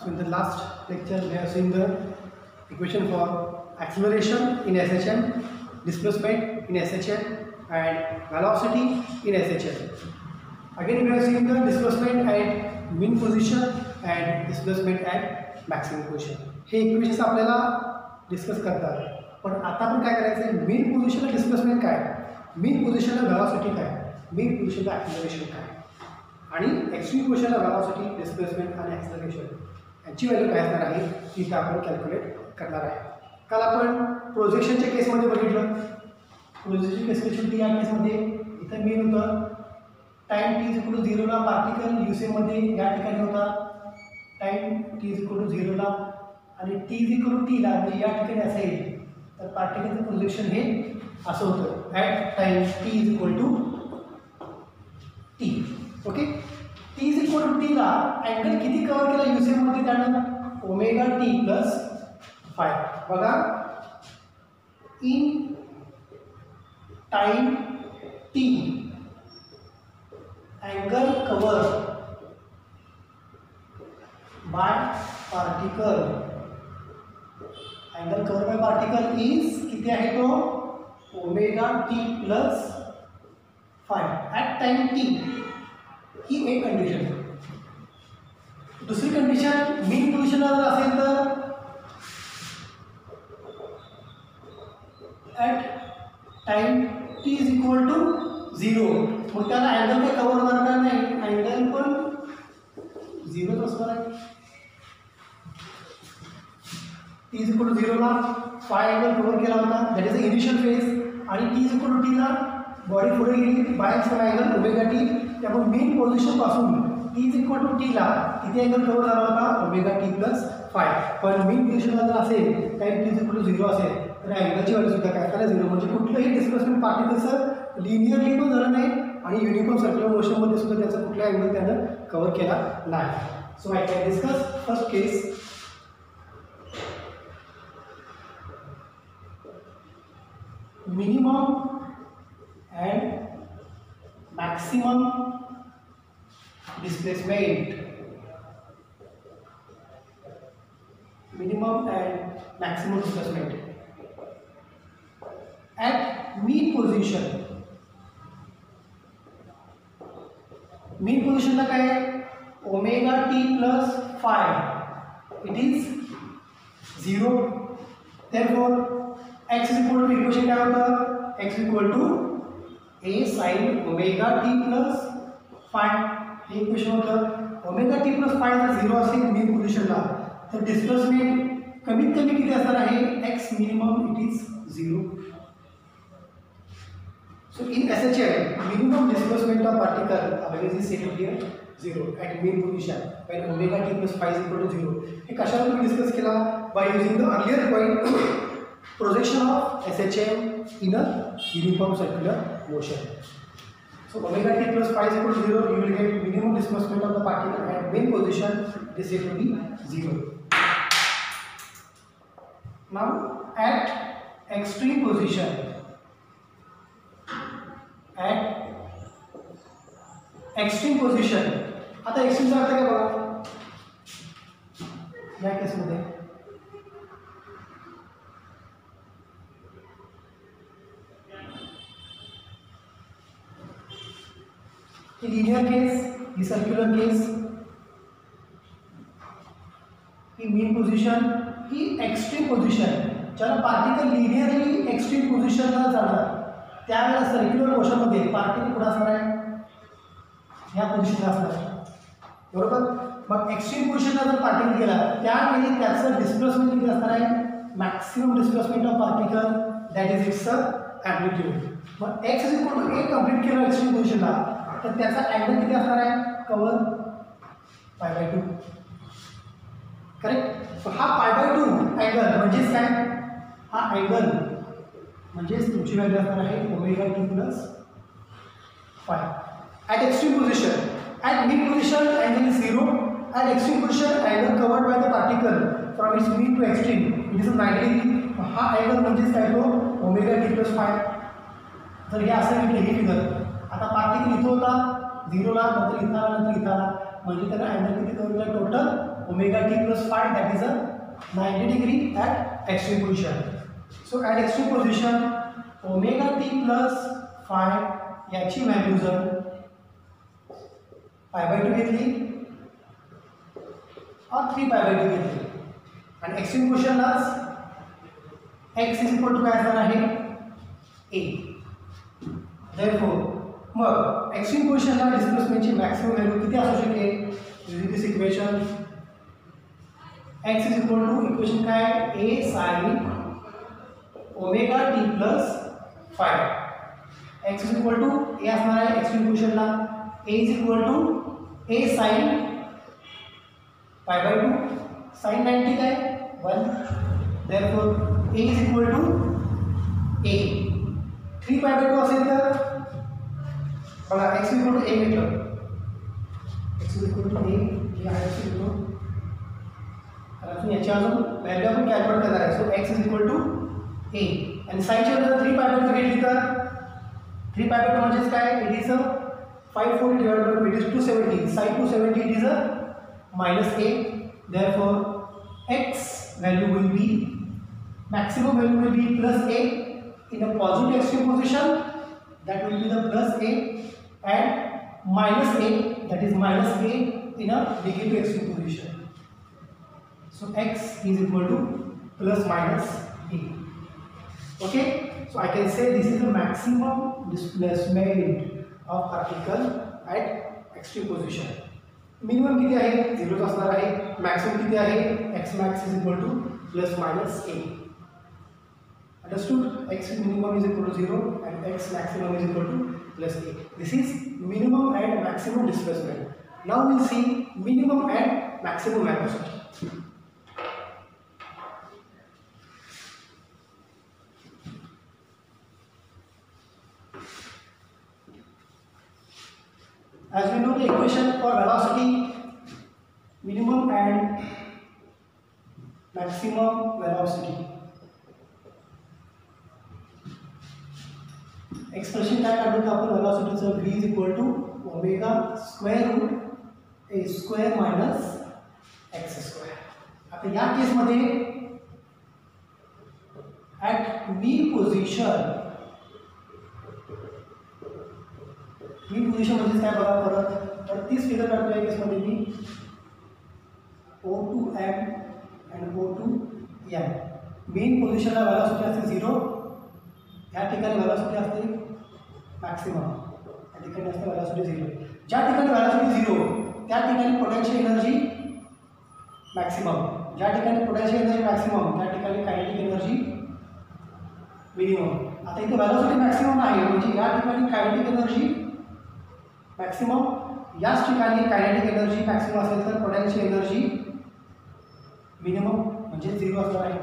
So in the last lecture we have seen the equation for acceleration in SHM, displacement in SHM and velocity in SHM. Again we have seen the displacement at mean position and displacement at maximum position. हे equations आपल्याला discuss करतात. पण आता आपण काय करायचं, mean पोझिशनला displacement काय, mean पोझिशनला वेलोसिटी काय, mean पोझिशनला ॲक्सेलरेशन काय आणि एक्स्ट्रीम पोझिशनला वेलोसिटी, डिस्प्लेसमेंट आणि ॲक्सेलरेशन यांची व्हॅल्यू काय असणार आहे ती आपण कॅल्क्युलेट करणार आहे. काल आपण प्रोजेक्शनच्या केसमध्ये बघितलं. प्रोजेक्शन केस कशी होती या केसमध्ये, इथं mean होतं टाइम t = 0 ला पार्टिकल यूसेमध्ये या ठिकाणी होता, टाइम t = 0 ला आणि t = ला म्हणजे या ठिकाणी असेल तर पार्टिकलचं प्रोजेक्शन हे असं होतं at time t t. Okay, t = ला अँगल किती कव्हर केला यूसेमध्ये त्यानं, ωt+φ. बघा, in time t angle cover by particle, angle cover by particle is किती आहे तो, ωt+φ at time t. ही एक कंडिशन. दुसरी कंडिशन, मीन पोझिशनला जर असेल तर at time t = 0, मग त्याला अँगल काही कव्हर होणार का, नाही, अँगल पण 0च असणार आहे. t = 0 ला फाय अँगल कव्हर केला होता, that is the initial phase, आणि t = t ला बॉडी पुढे गेली बाय सम अँगल ωt. त्यामुळे मेन पोझिशन पासून t = t ला किती अँगल कव्हर झाला होता, ωt+φ. पण मेन पोझिशनला जर असेल टाइम t = 0 असेल तर अँगलची व्हॅल्यू सुद्धा काय असणार, 0. म्हणजे कुठलंही डिस्प्लेसमेंट पार्टिकलचं लिनियरली पण झालं नाही आणि युनिफॉर्म सर्क्युलर मोशनमध्ये सुद्धा त्याचा कुठला अँगल त्यानं कव्हर केला नाही. So I can discuss first case. Minimum and maximum displacement, minimum and maximum displacement at mean position. mean position ला काय आहे, ωt+φ, it is 0. therefore x = equation काय होतं, x = a sin ωt+φ. हे equation होतं. ωt+φ जर 0 असेल main पोझिशनला तर डिस्प्लेसमेंट कमीत कमी किती असणार आहे, x minimum it is 0. So in SHM minimum displacement of particle is set here 0 at main position when ωt+φ = 0. हे कशाला तुम्ही डिस्कस केला, by using the earlier point projection of SHM in a uniform circular motion. So ωt+φ = 0, you will get minimum displacement of the particle at main position, it is said to be 0. Now at extreme position, आता extreme चा अर्थ काय बघा या केसमध्ये, ही linear case, ही circular case, ही mean position, ही extreme position. ज्याला particle linearly extreme पोझिशनला जाणार त्यावेळेला सर्क्युलर मोशनमध्ये पार्टिकल कुठं असणार आहे, ह्या पोझिशनला असणार आहे, बरोबर. मग एक्स्ट्रीम पोझिशनला जर पार्टिकल गेला त्यावेळी त्याचं डिस्प्लेसमेंट किती असणार आहे, maximum displacement of particle, that is it's amplitude. Mug x = a complete केलं एक्स्ट्रीम पोझिशनला तर त्याचा अँगल किती असणार आहे, कव्हर π/2. करेक्ट. सो हा π/2 अँगल म्हणजेच काय, हा अँगल म्हणजेच तुमची व्हॅल्यू असणार आहे ωt+φ at extreme position. At mean position angle is 0, at extreme position angle covered by the particle from its mean to extreme it is 90 degree. हा अँगल म्हणजेच काय, तो ωt+φ. जर हे असं म्हटलं ही फिगर, आता पार्टिकल इथं होता 0 ला, नंतर इथं आला, नंतर इथं आला, म्हणजे त्याला अँगल किती कव्हर केला, total omega t plus phi, that is a 90 degree at extreme position. So at extreme position omega t plus phi याची व्हॅल्यू जर π/2 घेतली और 3π/2 घेतली आणि एक्स्ट्रीम पोझिशनलाच x इज इक्वल टू काय असणार आहे a. देयरफॉर मग एक्स्ट्रीम पोझिशनला डिस्प्लेसमेंटची मॅक्सिमम व्हॅल्यू किती असू शकेल using this equation. x is equal to equation काय a sin omega t plus phi. x is equal to a असणार आहे एक्स्ट्रीम पोझिशनला a is equal to a sin π/2 sin 90 काय 1. Therefore a is equal to a. 3π/2 असेल तर बघा x is equal to a घेतलं, x is equal to a हे आहे x इक्वल टू अजून याची अजून व्हॅल्यू आपण कॅल्क्युलेट करणार आहे. So x is equal to a आणि साइनची जर 3π/2 घेतली तर 3π/2 म्हणजे काय it is a 540 divided by it is 270 sin 270 it is a -a. therefore x value will be maximum value will be plus a in a positive extreme position, that will be the plus a, and minus a, that is minus a in a negative extreme position. So x is equal to plus minus a. Okay, so I can say this is the maximum displacement of particle at extreme position. Minimum किती आहे 0 असणार आहे, maximum किती आहे x max is equal to plus minus a. Understood? X minimum is equal to 0 and x maximum is equal to plus a. This is minimum and maximum displacement. Now we will see minimum and maximum velocity. As we know the equation for velocity, minimum and maximum velocity. Expression काय काढतो आपण velocityचं v is equal to omega square root a square minus x square. आता या case मध्ये at mean position म्हणजे काय बघा परत तर 30 फिगर काढतो या केस मध्ये मी O2m and O2m. मेन पोझिशनला व्हेलॉसिटी असते 0, या ठिकाणी व्हेलॉसिटी असते मॅक्सिमम, या ठिकाणी असते व्हेलॉसिटी 0. ज्या ठिकाणी व्हेलॉसिटी 0 त्या ठिकाणी पोटेन्शियल एनर्जी मॅक्सिमम, ज्या ठिकाणी पोटेन्शियल एनर्जी मॅक्सिमम त्या ठिकाणी कायनेटिक एनर्जी मिनिमम. आता इथे व्हेलॉसिटी मॅक्सिमम आहे म्हणजे या ठिकाणी कायनेटिक एनर्जी मॅक्सिमम, याच ठिकाणी कायनेटिक एनर्जी मॅक्सिमम असेल तर पोटेन्शियल एनर्जी मिनिमम म्हणजे 0 असणार आहे.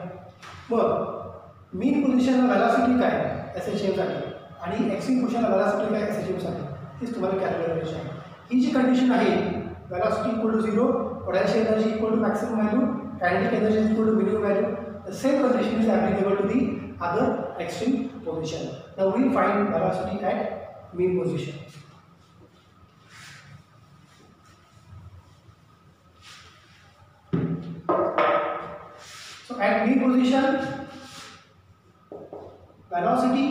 मग मीन पोझिशनला व्हेलॉसिटी काय एसएचएमसाठी आणि एक्स्ट्रीम पोझिशनला व्हेलॉसिटी काय एसएचएमसाठी तीच तुम्हाला कॅल्क्युलेट करायची आहे. ही जी कंडिशन आहे velocity equal to 0, potential energy equal to maximum value, kinetic energy equal to minimum value, the same condition is applicable to the other extreme position. Now we find velocity at mean position. So at mean position, velocity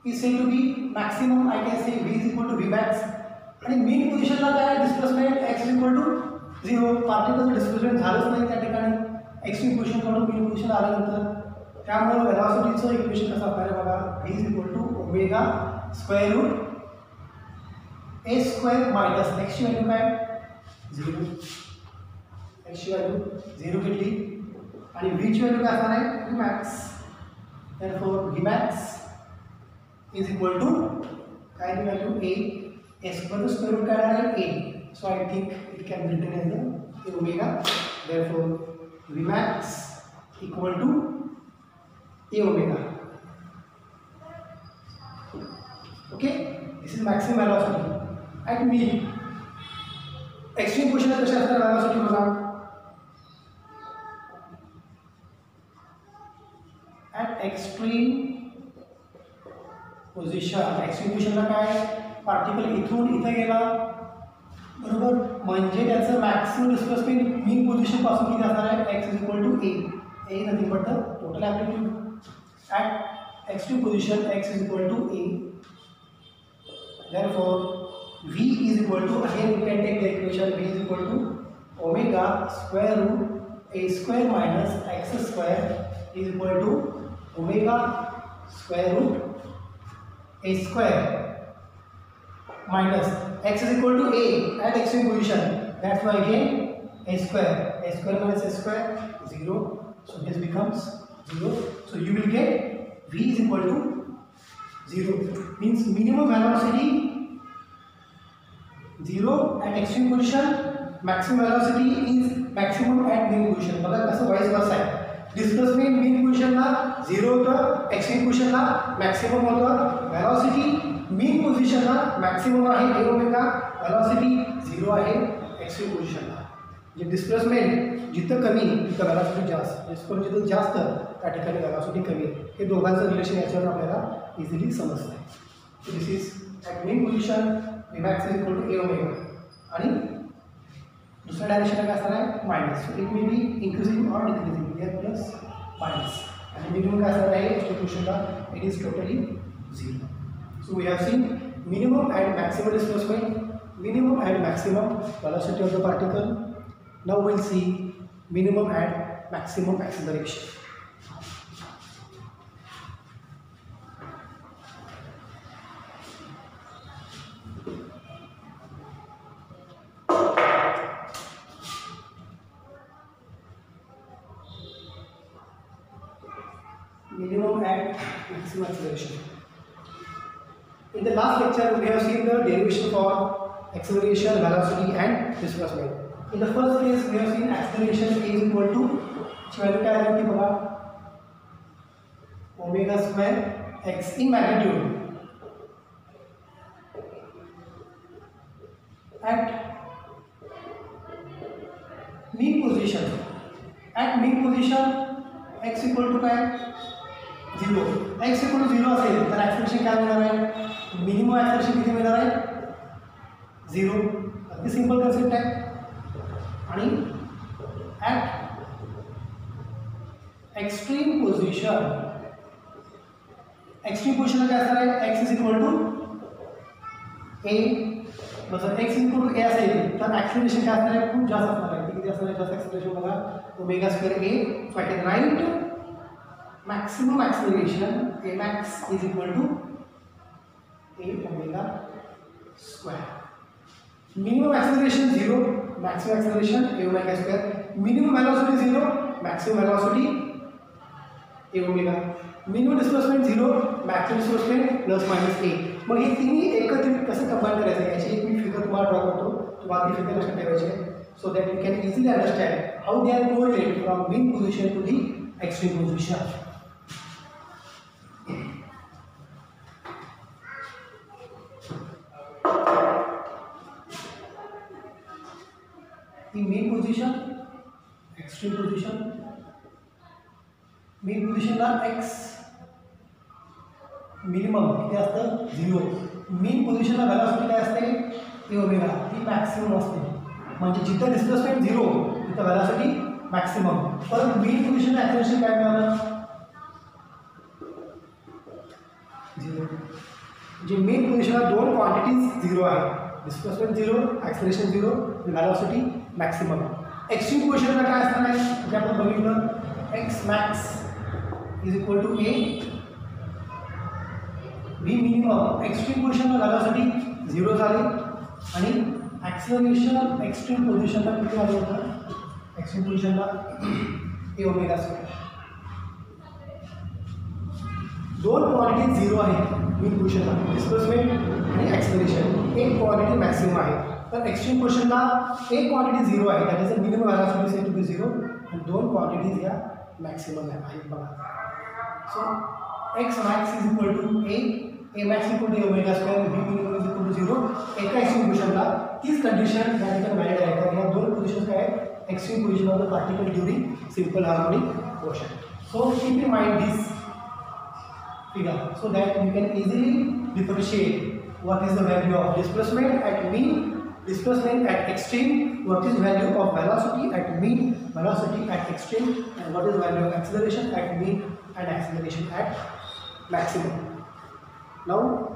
is said to be maximum. I can say v is equal to v max. And mean position ला काय displacement x is equal to 0. पार्टिकलचं displacement झालंच नाही त्या ठिकाणी extreme position कडून mean position आल्यानंतर. त्यामुळे वेलॉसिटीचं इक्वेशन कसं असणार आहे बघा, v is equal to omega square root a square minus x ची व्हॅल्यू काय 0, x ची व्हॅल्यू 0 घेतली आणि v ची व्हॅल्यू काय असणार आहे v max. therefore v max is equal to काय ती value a square square root काय आहे a. so I think it can be written as a omega. therefore v max equal to a omega. okay, this is maximum velocity at mean. Extreme position कशी असणार velocity बघा, at extreme position. Extreme पोझिशनला काय particle इथून इथे गेला बरोबर, म्हणजे त्याचं मॅक्सिमम डिस्प्लेसमेंट मीन पोझिशन पासून किती असणार आहे, x is equal to a. A nothing but the total amplitude at extreme position x is equal to a. Therefore v is equal to, again we can take the equation, v is equal to omega square root a square minus x square is equal to omega square root a square minus x is equal to a at extreme position. That's why again a square minus a square 0. So this becomes 0. So you will get v is equal to 0. Means minimum velocity 0 at extreme position, maximum velocity is maximum at mean position. बघा कसं vice versa आहे. Displacement mean पोझिशनला 0 होतं, extreme पोझिशनला maximum होतं. Velocity mean पोझिशनला maximum आहे ए omega, velocity 0 आहे एक्स्ट्रीम पोझिशनला. जे डिस्प्लेसमेंट जिथं कमी तिथं व्हेलॉसिटी जास्त, डिस्प्लेसमेंट जिथं जास्त त्या ठिकाणी व्हेलॉसिटी कमी. हे दोघांचं रिलेशन याच्यावर आपल्याला इझिली समजतं आहे. So this is at main position Vmax is equal to a omega आणि दुसऱ्या डायरेक्शनला काय असणार आहे minus. So it may be increasing or decreasing, here plus minus. आणि मिनिमम काय असणार आहे एक्सट्रीब्युशनला, it is totally 0. So we have seen minimum and maximum displacement, minimum and maximum velocity of the particle. Now will see minimum and maximum acceleration. Minimum and maximum acceleration. In the last lecture, we have seen the derivation for acceleration, velocity, and displacement. In the first case, we have seen acceleration is equal to value क्या है बघा omega square x in magnitude at mean position. At mean position x equal to काय 0. x equal to 0 असेल तर acceleration काय मिळणार आहे, minimum acceleration किती मिळणार आहे 0. अगदी सिंपल कन्सेप्ट आहे. आणि ॲट एक्स्ट्रीम पोझिशनला काय असणार आहे x is equal to a. जर x इक्वल टू a असेल तर ॲक्सेलरेशन काय असणार आहे खूप जास्त असणार आहे. किती असणार आहे जास्त ॲक्सेलरेशन बघा omega square a. So I can write maximum acceleration a max is equal to a omega square. Minimum acceleration 0, maximum acceleration a omega square. Minimum velocity 0, maximum velocity a omega. Minimum displacement 0, maximum displacement plus minus a. मग हे तिन्ही एकत्रित कसं combine करायचं याची एक me figure तुम्हाला draw करतो. तुम्हाला ती फिगर लक्षात ठेवायची आहे so that you can easily understand how they are correlated from mean position to the extreme position. In mean position, extreme position, mean position ला x minimum किती असतं 0. mean position ला velocity काय असते a ओमेगा, ती maximum असते. म्हणजे जिथं displacement 0 तिथं velocity मॅक्सिमम. पण mean position ला acceleration काय मिळालं 0. म्हणजे mean position ला दोन क्वांटिटीज 0 आहे, displacement 0, acceleration 0, velocity maximum. Extreme पोझिशनला काय असणार आहे जे आपण बघितलं x max is equal to a v minimum. एक्स्ट्रीम पोझिशनला व्हेलॉसिटी 0 झाली आणि ॲक्सेलरेशन एक्स्ट्रीम पोझिशनला किती झालं होतं एक्स्ट्रीम पोझिशनला ए ओमेगा स्क्वेअर. दोन क्वांटिटी 0 आहे मीन पोझिशनला, डिस्प्लेसमेंट आणि ॲक्सेलरेशन. एक क्वांटिटी मॅक्सिमम आहे. तर एक्स्ट्रीम पोझिशनला एक क्वांटिटी 0 आहे, that is a minimum velocity set to be 0 आणि दोन क्वांटिटीज या मॅक्सिमम आहेत बघा. So x max is equal to a max equal to omega square, v minimum is equal to 0. एका एक्स्ट्रीम पोझिशनला तीच कंडिशन या ठिकाणी व्हॅलिड आहे. तर या दोन पोझिशन्स काय आहेत extreme position of the particle during simple harmonic motion. So keep in mind this figure so that you can easily differentiate what is the value of displacement at mean displacement at extreme, what is value of velocity at mean, velocity at extreme, and what is value of acceleration at mean and acceleration at maximum. Now